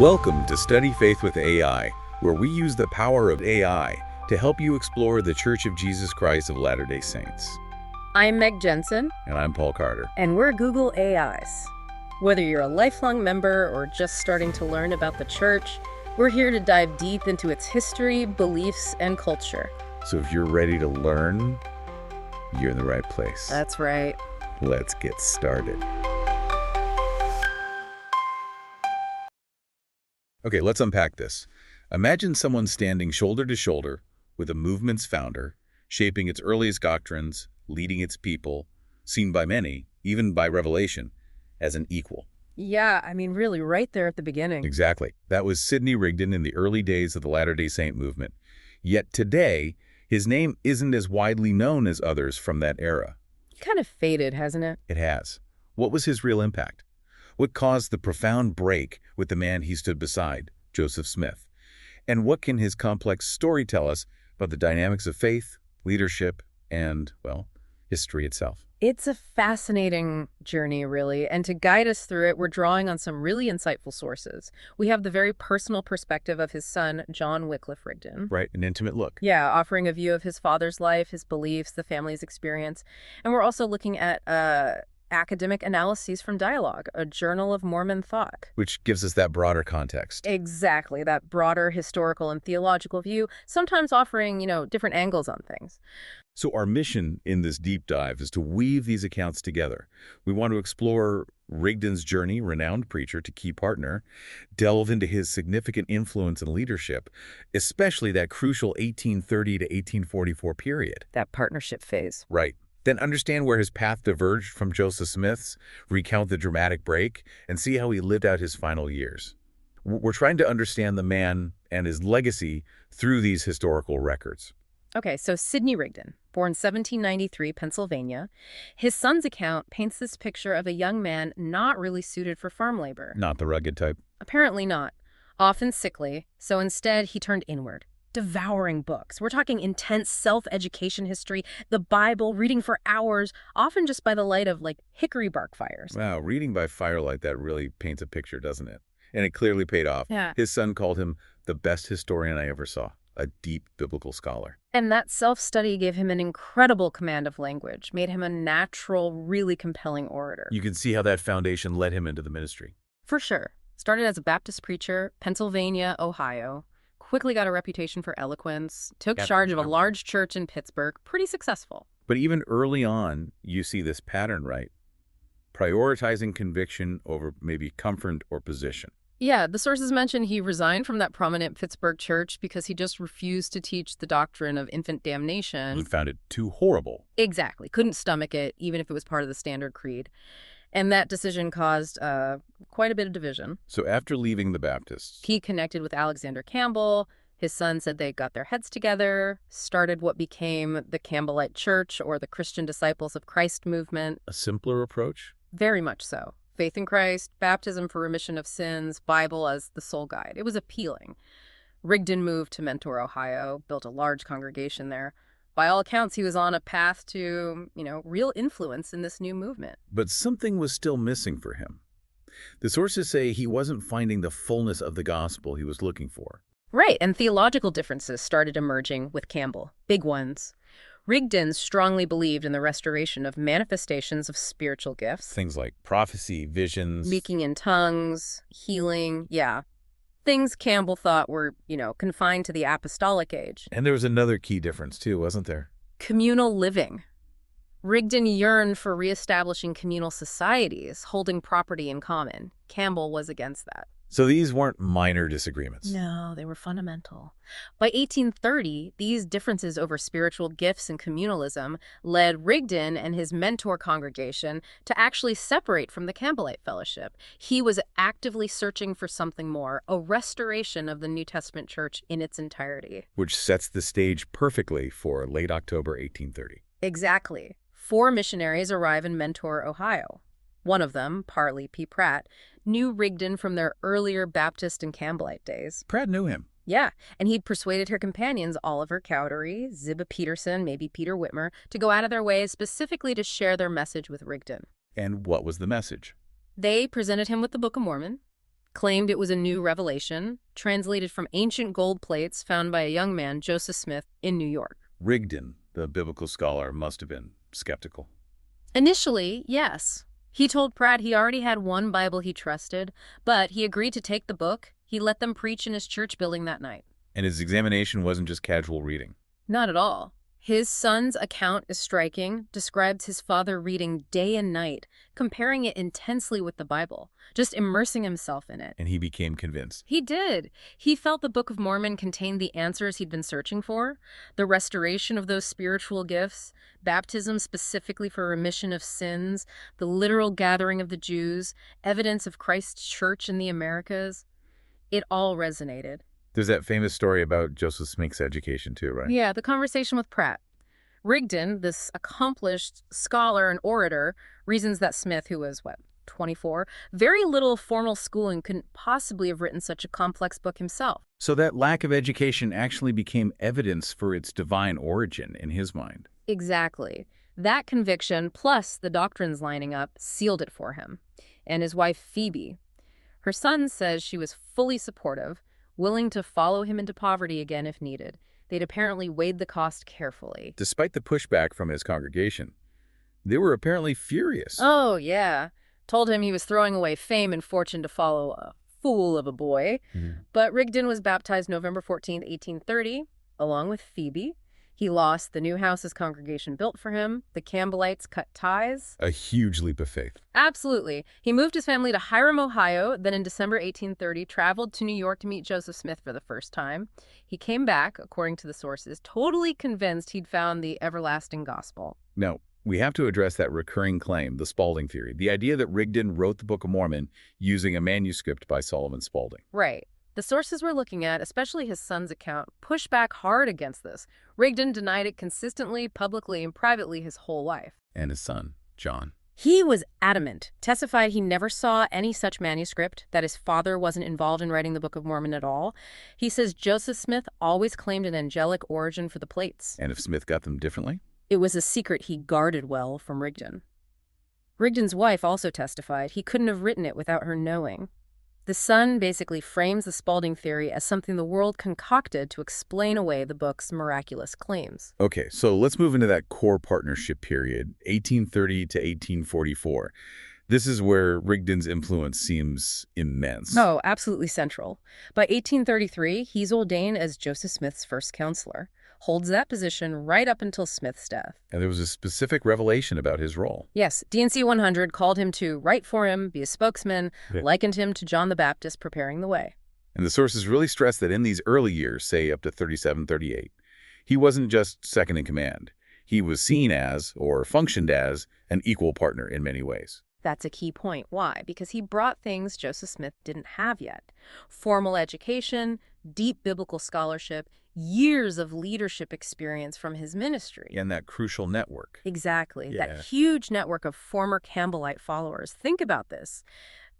Welcome to Study Faith with AI, where we use the power of AI to help you explore the Church of Jesus Christ of Latter-day Saints. I'm Meg Jensen. And I'm Paul Carter. And we're Google AIs. Whether you're a lifelong member or just starting to learn about the church, we're here to dive deep into its history, beliefs, and culture. So if you're ready to learn, you're in the right place. That's right. Let's get started. Okay, let's unpack this. Imagine someone standing shoulder to shoulder with a movement's founder, shaping its earliest doctrines, leading its people, seen by many, even by Revelation, as an equal. Yeah, really right there at the beginning. Exactly. That was Sidney Rigdon in the early days of the Latter-day Saint movement. Yet today, his name isn't as widely known as others from that era. Kind of faded, hasn't it? It has. What was his real impact? What caused the profound break with the man he stood beside, Joseph Smith? And what can his complex story tell us about the dynamics of faith, leadership, and, well, history itself? It's a fascinating journey, really, and to guide us through it, we're drawing on some really insightful sources. We have the very personal perspective of his son, John Wycliffe Rigdon. Right, an intimate look. Yeah, offering a view of his father's life, his beliefs, the family's experience. And we're also looking at academic analyses from Dialogue, a journal of Mormon thought. Which gives us that broader context. Exactly, that broader historical and theological view, sometimes offering, different angles on things. So our mission in this deep dive is to weave these accounts together. We want to explore Rigdon's journey, renowned preacher to key partner, delve into his significant influence and leadership, especially that crucial 1830 to 1844 period. That partnership phase. Right. Then understand where his path diverged from Joseph Smith's, recount the dramatic break, and see how he lived out his final years. We're trying to understand the man and his legacy through these historical records. Okay, so Sidney Rigdon, born 1793, Pennsylvania. His son's account paints this picture of a young man not really suited for farm labor. Not the rugged type. Apparently not. Often sickly, so instead he turned inward, devouring books. We're talking intense self-education history, the Bible, reading for hours, often just by the light of, hickory bark fires. Wow, reading by firelight, that really paints a picture, doesn't it? And it clearly paid off. Yeah. His son called him the best historian I ever saw, a deep biblical scholar. And that self-study gave him an incredible command of language, made him a natural, really compelling orator. You can see how that foundation led him into the ministry. For sure. Started as a Baptist preacher, Pennsylvania, Ohio. Quickly got a reputation for eloquence, took charge of a large church in Pittsburgh, pretty successful. But even early on, you see this pattern, right? Prioritizing conviction over maybe comfort or position. Yeah, the sources mention he resigned from that prominent Pittsburgh church because he just refused to teach the doctrine of infant damnation. He found it too horrible. Exactly. Couldn't stomach it, even if it was part of the standard creed. And that decision caused quite a bit of division. So after leaving the Baptists, he connected with Alexander Campbell. His son said they got their heads together, started what became the Campbellite Church or the Christian Disciples of Christ movement. a simpler approach? Very much so. Faith in Christ, baptism for remission of sins, Bible as the sole guide. It was appealing. Rigdon moved to Mentor, Ohio, built a large congregation there. By all accounts, he was on a path to, real influence in this new movement. But something was still missing for him. The sources say he wasn't finding the fullness of the gospel he was looking for. Right, and theological differences started emerging with Campbell, big ones. Rigdon strongly believed in the restoration of manifestations of spiritual gifts. Things like prophecy, visions. Speaking in tongues, healing, yeah. Things Campbell thought were, confined to the apostolic age. And there was another key difference too, wasn't there? Communal living. Rigdon yearned for reestablishing communal societies, holding property in common. Campbell was against that. So these weren't minor disagreements. No, they were fundamental. By 1830, these differences over spiritual gifts and communalism led Rigdon and his mentor congregation to actually separate from the Campbellite fellowship. He was actively searching for something more, a restoration of the New Testament church in its entirety. Which sets the stage perfectly for late October 1830. Exactly. 4 missionaries arrive in Mentor, Ohio. One of them, Parley P. Pratt, knew Rigdon from their earlier Baptist and Campbellite days. Pratt knew him. Yeah, and he'd persuaded her companions, Oliver Cowdery, Ziba Peterson, maybe Peter Whitmer, to go out of their way specifically to share their message with Rigdon. And what was the message? They presented him with the Book of Mormon, claimed it was a new revelation, translated from ancient gold plates found by a young man, Joseph Smith, in New York. Rigdon, the biblical scholar, must have been skeptical. Initially, yes. He told Pratt he already had one Bible he trusted, but he agreed to take the book. He let them preach in his church building that night. And his examination wasn't just casual reading. Not at all. His son's account is striking, describes his father reading day and night, comparing it intensely with the Bible, just immersing himself in it. And he became convinced. He did. He felt the Book of Mormon contained the answers he'd been searching for, the restoration of those spiritual gifts, baptism specifically for remission of sins, the literal gathering of the Jews, evidence of Christ's church in the Americas. It all resonated. There's that famous story about Joseph Smith's education too, right? Yeah, the conversation with Pratt. Rigdon, this accomplished scholar and orator, reasons that Smith, who was, 24, very little formal schooling, couldn't possibly have written such a complex book himself. So that lack of education actually became evidence for its divine origin in his mind. Exactly. That conviction, plus the doctrines lining up, sealed it for him. And his wife, Phoebe. Her son says she was fully supportive, willing to follow him into poverty again if needed. They'd apparently weighed the cost carefully. Despite the pushback from his congregation, they were apparently furious. Oh, yeah. Told him he was throwing away fame and fortune to follow a fool of a boy. But Rigdon was baptized November 14, 1830, along with Phoebe. He lost the new house his congregation built for him. The Campbellites cut ties. A huge leap of faith. Absolutely. He moved his family to Hiram, Ohio, then in December 1830 traveled to New York to meet Joseph Smith for the first time. He came back, according to the sources, totally convinced he'd found the everlasting gospel. Now, we have to address that recurring claim, the Spalding theory, the idea that Rigdon wrote the Book of Mormon using a manuscript by Solomon Spalding. Right. The sources we're looking at, especially his son's account, push back hard against this. Rigdon denied it consistently, publicly, and privately his whole life. And his son, John. He was adamant, testified he never saw any such manuscript, that his father wasn't involved in writing the Book of Mormon at all. He says Joseph Smith always claimed an angelic origin for the plates. And if Smith got them differently? It was a secret he guarded well from Rigdon. Rigdon's wife also testified he couldn't have written it without her knowing. The son basically frames the Spalding theory as something the world concocted to explain away the book's miraculous claims. Okay, so let's move into that core partnership period, 1830 to 1844. This is where Rigdon's influence seems immense. Oh, absolutely central. By 1833, he's ordained as Joseph Smith's first counselor, holds that position right up until Smith's death. And there was a specific revelation about his role. Yes, D&C 100 called him to write for him, be a spokesman, likened him to John the Baptist preparing the way. And the sources really stress that in these early years, say up to 37, 38, he wasn't just second in command. He was seen as, or functioned as, an equal partner in many ways. That's a key point. Why? Because he brought things Joseph Smith didn't have yet. Formal education, deep biblical scholarship, years of leadership experience from his ministry. And that crucial network. Exactly. Yeah. That huge network of former Campbellite followers. Think about this.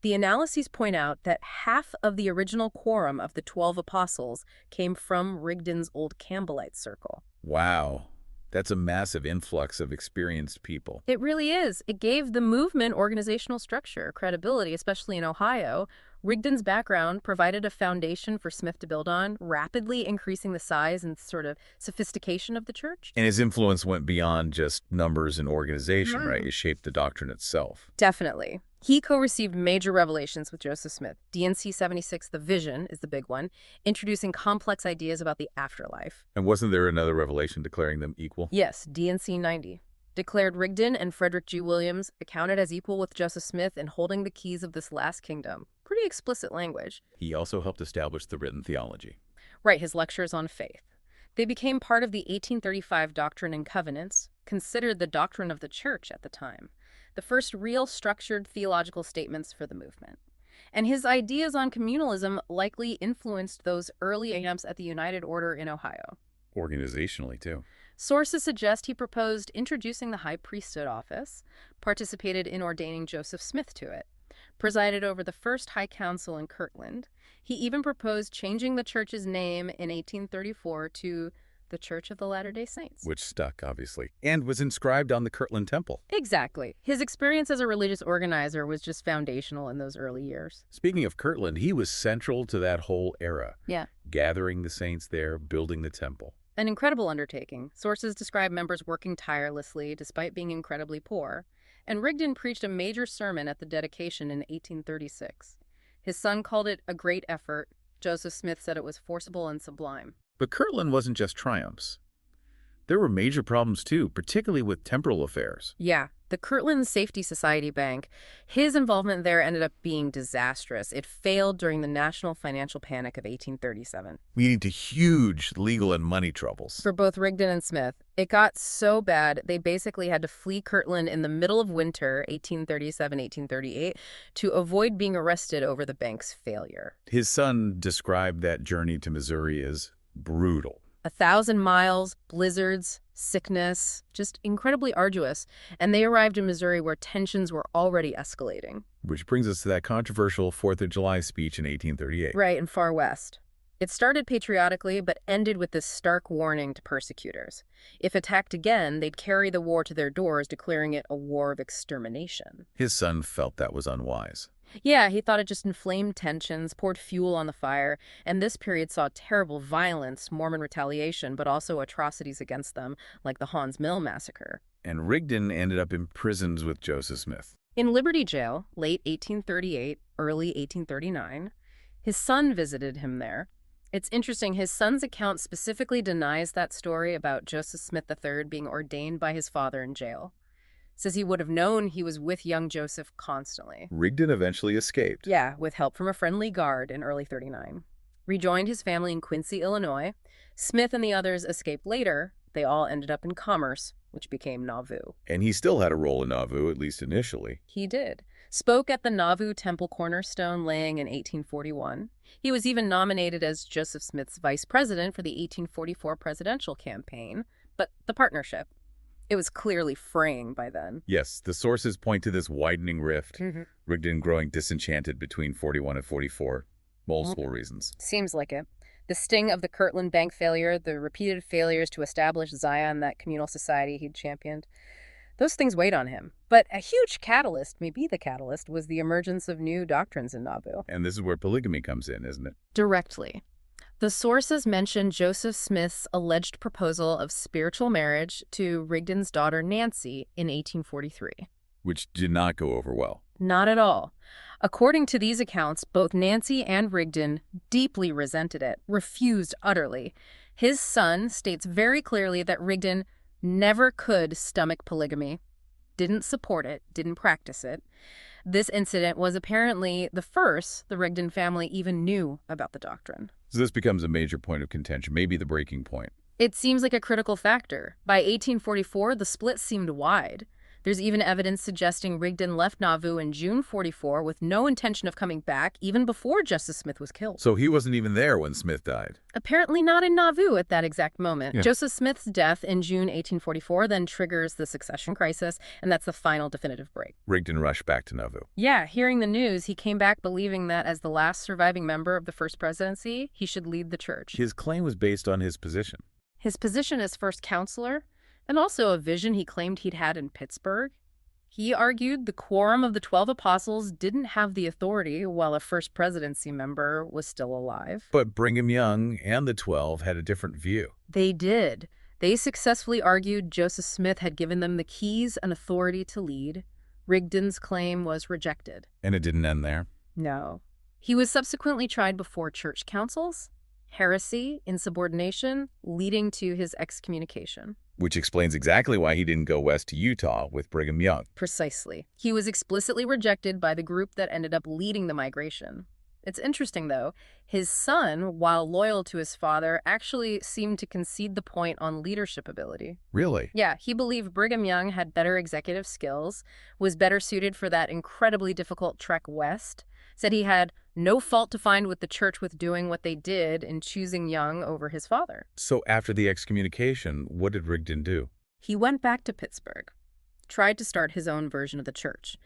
The analyses point out that half of the original quorum of the 12 apostles came from Rigdon's old Campbellite circle. Wow. That's a massive influx of experienced people. It really is. It gave the movement organizational structure, credibility, especially in Ohio. Rigdon's background provided a foundation for Smith to build on, rapidly increasing the size and sort of sophistication of the church. And his influence went beyond just numbers and organization, right? It shaped the doctrine itself. Definitely. He co-received major revelations with Joseph Smith. D&C 76, The Vision, is the big one, introducing complex ideas about the afterlife. And wasn't there another revelation declaring them equal? Yes, D&C 90. Declared Rigdon and Frederick G. Williams accounted as equal with Joseph Smith in holding the keys of this last kingdom. Pretty explicit language. He also helped establish the written theology. Right, his lectures on faith. They became part of the 1835 Doctrine and Covenants, considered the doctrine of the church at the time, the first real structured theological statements for the movement. And his ideas on communalism likely influenced those early attempts at the United Order in Ohio. Organizationally, too. Sources suggest he proposed introducing the high priesthood office, participated in ordaining Joseph Smith to it, presided over the first High Council in Kirtland. He even proposed changing the church's name in 1834 to the Church of the Latter-day Saints. Which stuck, obviously, and was inscribed on the Kirtland Temple. Exactly. His experience as a religious organizer was just foundational in those early years. Speaking of Kirtland, he was central to that whole era. Yeah. Gathering the saints there, building the temple. An incredible undertaking. Sources describe members working tirelessly despite being incredibly poor. And Rigdon preached a major sermon at the dedication in 1836. His son called it a great effort. Joseph Smith said it was forcible and sublime. But Kirtland wasn't just triumphs. There were major problems too, particularly with temporal affairs. Yeah, the Kirtland Safety Society Bank, his involvement there ended up being disastrous. It failed during the national financial panic of 1837. Leading to huge legal and money troubles. For both Rigdon and Smith, it got so bad they basically had to flee Kirtland in the middle of winter, 1837-1838, to avoid being arrested over the bank's failure. His son described that journey to Missouri as brutal. 1,000 miles, blizzards, sickness, just incredibly arduous. And they arrived in Missouri where tensions were already escalating. Which brings us to that controversial 4th of July speech in 1838. Right, in Far West. It started patriotically, but ended with this stark warning to persecutors. If attacked again, they'd carry the war to their doors, declaring it a war of extermination. His son felt that was unwise. Yeah, he thought it just inflamed tensions, poured fuel on the fire, and this period saw terrible violence, Mormon retaliation, but also atrocities against them, like the Haun's Mill massacre. And Rigdon ended up imprisoned with Joseph Smith. In Liberty Jail, late 1838, early 1839, his son visited him there. It's interesting, his son's account specifically denies that story about Joseph Smith III being ordained by his father in jail. Says he would have known he was with young Joseph constantly. Rigdon eventually escaped. Yeah, with help from a friendly guard in early 39. Rejoined his family in Quincy, Illinois. Smith and the others escaped later. They all ended up in Commerce, which became Nauvoo. And he still had a role in Nauvoo, at least initially. He did. Spoke at the Nauvoo Temple cornerstone laying in 1841. He was even nominated as Joseph Smith's vice president for the 1844 presidential campaign. But the partnership, it was clearly fraying by then. Yes, the sources point to this widening rift, Rigdon growing disenchanted between 41 and 44. Multiple reasons. Seems like it. The sting of the Kirtland Bank failure, the repeated failures to establish Zion, that communal society he'd championed, those things weighed on him. But a huge catalyst, maybe the catalyst, was the emergence of new doctrines in Nauvoo. And this is where polygamy comes in, isn't it? Directly. The sources mention Joseph Smith's alleged proposal of spiritual marriage to Rigdon's daughter Nancy in 1843. Which did not go over well. Not at all. According to these accounts, both Nancy and Rigdon deeply resented it, refused utterly. His son states very clearly that Rigdon never could stomach polygamy, didn't support it, didn't practice it. This incident was apparently the first the Rigdon family even knew about the doctrine. So this becomes a major point of contention, maybe the breaking point. It seems like a critical factor. By 1844, the split seemed wide. There's even evidence suggesting Rigdon left Nauvoo in June 44 with no intention of coming back, even before Justice Smith was killed. So he wasn't even there when Smith died. Apparently not in Nauvoo at that exact moment. Yeah. Joseph Smith's death in June 1844 then triggers the succession crisis, and that's the final definitive break. Rigdon rushed back to Nauvoo. Yeah, hearing the news, he came back believing that as the last surviving member of the First Presidency, he should lead the church. His claim was based on his position. His position as first counselor, and also a vision he claimed he'd had in Pittsburgh. He argued the quorum of the 12 apostles didn't have the authority while a First Presidency member was still alive. But Brigham Young and the 12 had a different view. They did. They successfully argued Joseph Smith had given them the keys and authority to lead. Rigdon's claim was rejected. And it didn't end there. No. He was subsequently tried before church councils, heresy, insubordination, leading to his excommunication. Which explains exactly why he didn't go west to Utah with Brigham Young. Precisely. He was explicitly rejected by the group that ended up leading the migration. It's interesting, though. His son, while loyal to his father, actually seemed to concede the point on leadership ability. Really? Yeah, he believed Brigham Young had better executive skills, was better suited for that incredibly difficult trek west, said he had no fault to find with the church with doing what they did in choosing Young over his father. So after the excommunication, what did Rigdon do? He went back to Pittsburgh, tried to start his own version of the church.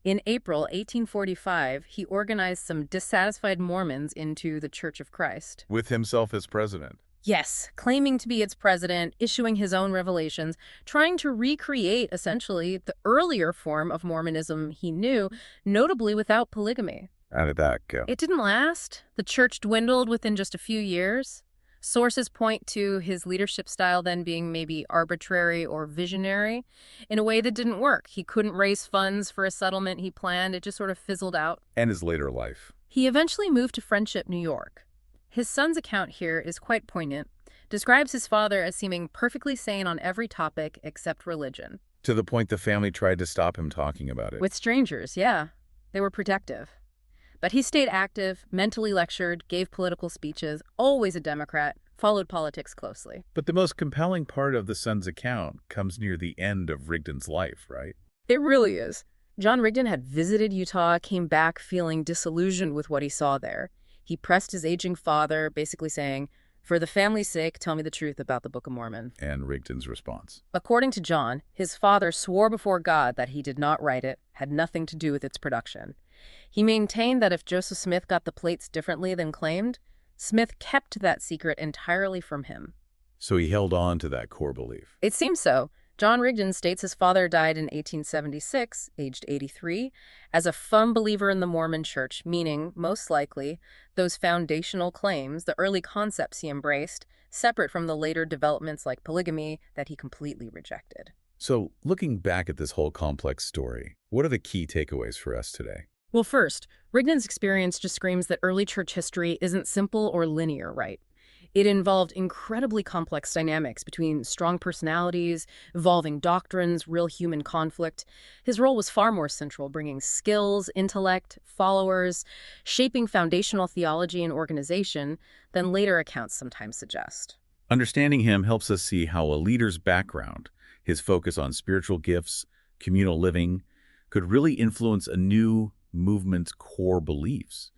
In April 1845, he organized some dissatisfied Mormons into the Church of Christ. With himself as president. Yes, claiming to be its president, issuing his own revelations, trying to recreate, essentially, the earlier form of Mormonism he knew, notably without polygamy. How did that go? It didn't last. The church dwindled within just a few years. Sources point to his leadership style then being maybe arbitrary or visionary in a way that didn't work. He couldn't raise funds for a settlement he planned. It just sort of fizzled out. And his later life. He eventually moved to Friendship, New York. His son's account here is quite poignant. Describes his father as seeming perfectly sane on every topic except religion. To the point the family tried to stop him talking about it. With strangers, yeah. They were protective. But he stayed active, mentally lectured, gave political speeches, always a Democrat, followed politics closely. But the most compelling part of the son's account comes near the end of Rigdon's life, right? It really is. John Rigdon had visited Utah, came back feeling disillusioned with what he saw there. He pressed his aging father, basically saying, "For the family's sake, tell me the truth about the Book of Mormon." And Rigdon's response. According to John, his father swore before God that he did not write it, had nothing to do with its production. He maintained that if Joseph Smith got the plates differently than claimed, Smith kept that secret entirely from him. So he held on to that core belief. It seems so. John Rigdon states his father died in 1876, aged 83, as a firm believer in the Mormon Church, meaning, most likely, those foundational claims, the early concepts he embraced, separate from the later developments like polygamy that he completely rejected. So, looking back at this whole complex story, what are the key takeaways for us today? Well, first, Rigdon's experience just screams that early church history isn't simple or linear, right? It involved incredibly complex dynamics between strong personalities, evolving doctrines, real human conflict. His role was far more central, bringing skills, intellect, followers, shaping foundational theology and organization than later accounts sometimes suggest. Understanding him helps us see how a leader's background, his focus on spiritual gifts, communal living, could really influence a new movement's core beliefs,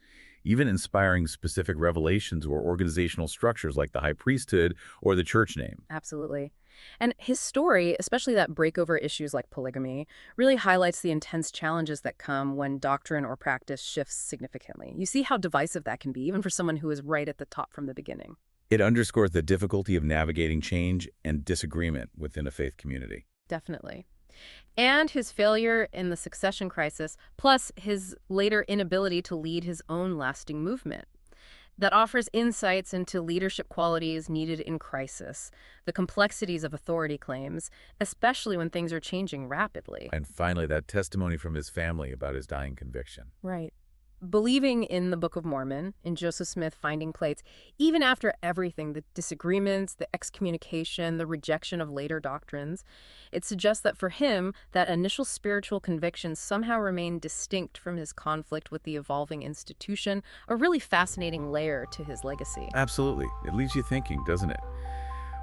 even inspiring specific revelations or organizational structures like the high priesthood or the church name. Absolutely. And his story, especially that breakover issues like polygamy, really highlights the intense challenges that come when doctrine or practice shifts significantly. You see how divisive that can be, even for someone who is right at the top from the beginning. It underscores the difficulty of navigating change and disagreement within a faith community. Definitely. And his failure in the succession crisis, plus his later inability to lead his own lasting movement. That offers insights into leadership qualities needed in crisis, the complexities of authority claims, especially when things are changing rapidly. And finally, that testimony from his family about his dying conviction. Right. Believing in the Book of Mormon, in Joseph Smith finding plates, even after everything, the disagreements, the excommunication, the rejection of later doctrines, it suggests that for him, that initial spiritual conviction somehow remained distinct from his conflict with the evolving institution, a really fascinating layer to his legacy. Absolutely. It leaves you thinking, doesn't it?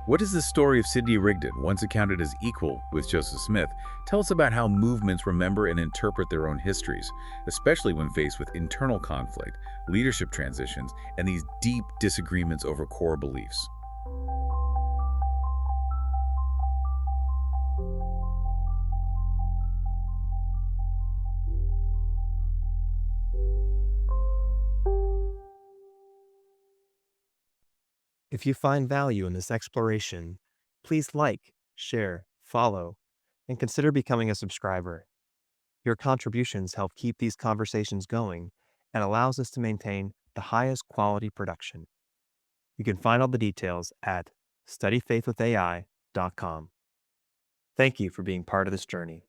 What does the story of Sidney Rigdon, once accounted as equal with Joseph Smith, tell us about how movements remember and interpret their own histories, especially when faced with internal conflict, leadership transitions, and these deep disagreements over core beliefs? If you find value in this exploration, please like, share, follow, and consider becoming a subscriber. Your contributions help keep these conversations going and allows us to maintain the highest quality production. You can find all the details at studyfaithwithai.com. Thank you for being part of this journey.